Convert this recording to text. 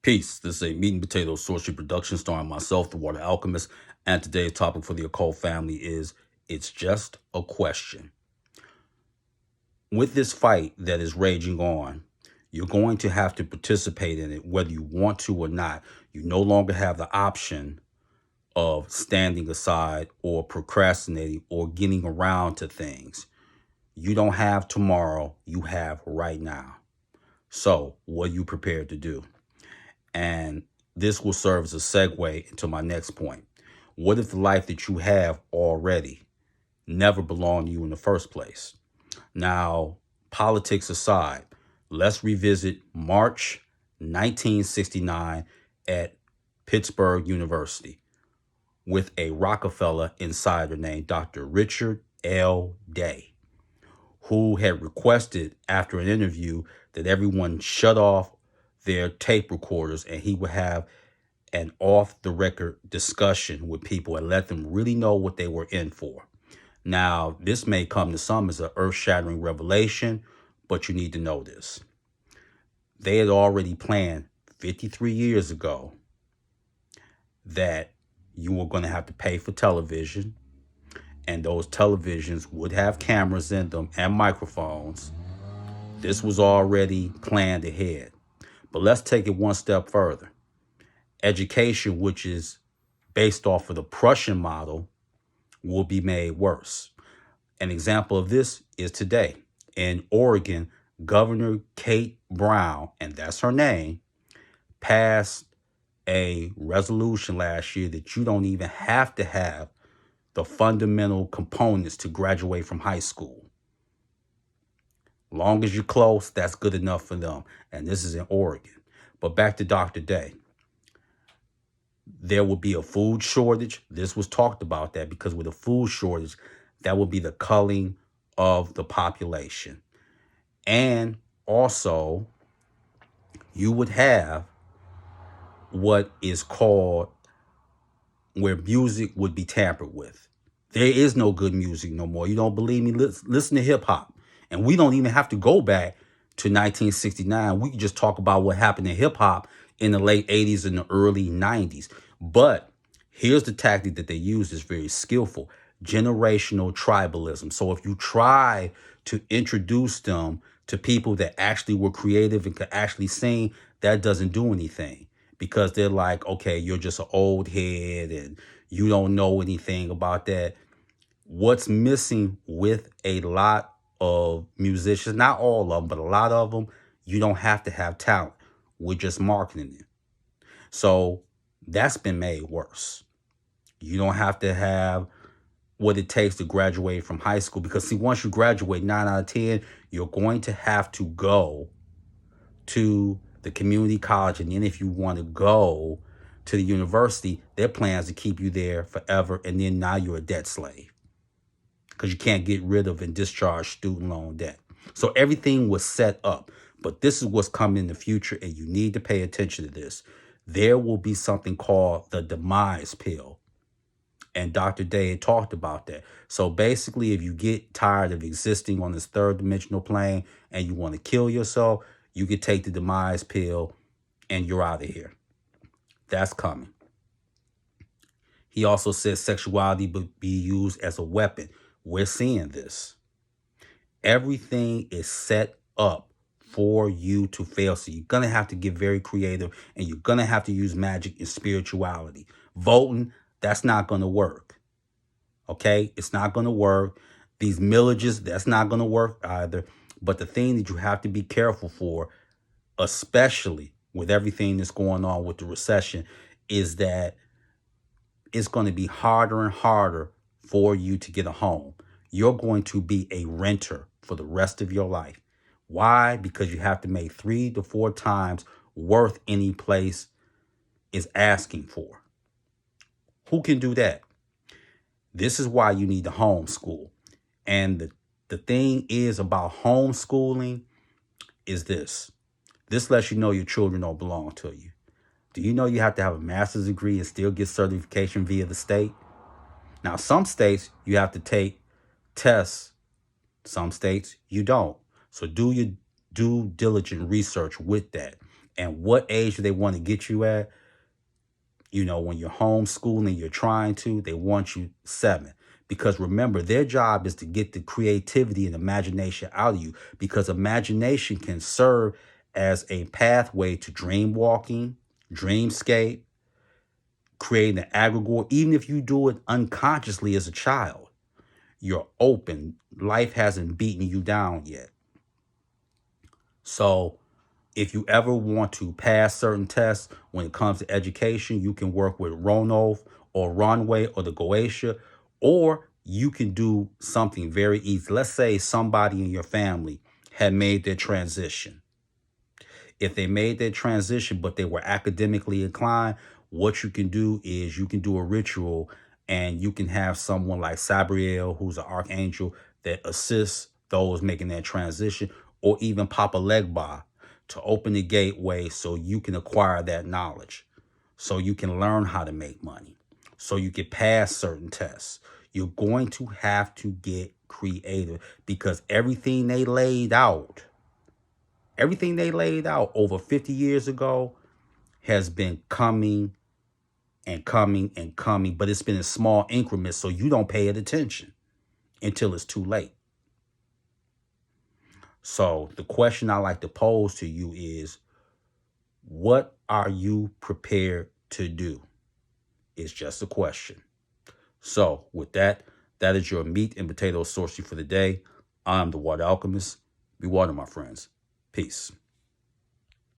Peace. This is a Meat and Potatoes Sorcery production starring myself, the Water Alchemist, and today's topic for the occult family is It's Just a Question. With this fight that is raging on, you're going to have to participate in it whether you want to or not. You no longer have the option of standing aside or procrastinating or getting around to things. You don't have tomorrow, you have right now. So, what are you prepared to do? And this will serve as a segue into my next point. What if the life that you have already never belonged to you in the first place? Now, politics aside, let's revisit March 1969 at Pittsburgh University with a Rockefeller insider named Dr. Richard L. Day, who had requested after an interview that everyone shut off their tape recorders and he would have an off the record discussion with people and let them really know what they were in for. Now, this may come to some as an earth shattering revelation, but you need to know this. They had already planned 53 years ago that you were going to have to pay for television, and those televisions would have cameras in them and microphones. This was already planned ahead. But let's take it one step further. Education, which is based off of the Prussian model, will be made worse. An example of this is today. In Oregon, Governor Kate Brown, and that's her name, passed a resolution last year that you don't even have to have the fundamental components to graduate from high school. Long as you're close, that's good enough for them. And this is in Oregon. But back to Dr. Day. There will be a food shortage. This was talked about that because with a food shortage, that will be the culling of the population. And also, you would have what is called where music would be tampered with. There is no good music no more. You don't believe me? Listen to hip hop. And we don't even have to go back to 1969. We can just talk about what happened in hip hop in the late 80s and the early 90s. But here's the tactic that they use is very skillful. Generational tribalism. So if you try to introduce them to people that actually were creative and could actually sing, that doesn't do anything because they're like, okay, you're just an old head and you don't know anything about that. What's missing with a lot of musicians, not all of them, but a lot of them, you don't have to have talent. We're just marketing it. So that's been made worse. You don't have to have what it takes to graduate from high school because see, once you graduate 9 out of 10, you're going to have to go to the community college. And then if you want to go to the university, their plans to keep you there forever. And then now you're a debt slave because you can't get rid of and discharge student loan debt. So everything was set up. But this is what's coming in the future, and you need to pay attention to this. There will be something called the demise pill. And Dr. Day had talked about that. So basically, if you get tired of existing on this third dimensional plane and you want to kill yourself, you could take the demise pill and you're out of here. That's coming. He also says sexuality would be used as a weapon. We're seeing this. Everything is set up for you to fail. So you're going to have to get very creative and you're going to have to use magic and spirituality. Voting, that's not going to work. Okay? It's not going to work. These millages, that's not going to work either. But the thing that you have to be careful for, especially with everything that's going on with the recession, is that it's going to be harder and harder for you to get a home. You're going to be a renter for the rest of your life. Why? Because you have to make 3 to 4 times worth any place is asking for. Who can do that? This is why you need to homeschool. And the thing is about homeschooling is this. This lets you know your children don't belong to you. Do you know you have to have a master's degree and still get certification via the state? Now, some states you have to take tests. Some states you don't. So do your due diligent research with that. And what age do they want to get you at? You know, when you're homeschooling, you're trying to, they want you 7. Because remember, their job is to get the creativity and imagination out of you, because imagination can serve as a pathway to dream walking, dreamscape, creating an aggregate. Even if you do it unconsciously as a child, you're open. Life hasn't beaten you down yet. So if you ever want to pass certain tests when it comes to education, you can work with Ronoff or Runway or the Goetia, or you can do something very easy. Let's say somebody in your family had made their transition. If they made their transition, but they were academically inclined, what you can do is you can do a ritual, and you can have someone like Sabriel, who's an archangel, that assists those making that transition, or even Papa Legba, to open the gateway so you can acquire that knowledge, so you can learn how to make money, so you can pass certain tests. You're going to have to get creative, because everything they laid out over 50 years ago has been coming and coming and coming, but it's been in small increments, so you don't pay it attention until it's too late. So the question I like to pose to you is, what are you prepared to do? It's just a question. So with that, that is your meat and potato sorcery for the day. I'm the Water Alchemist. Be water, my friends. Peace.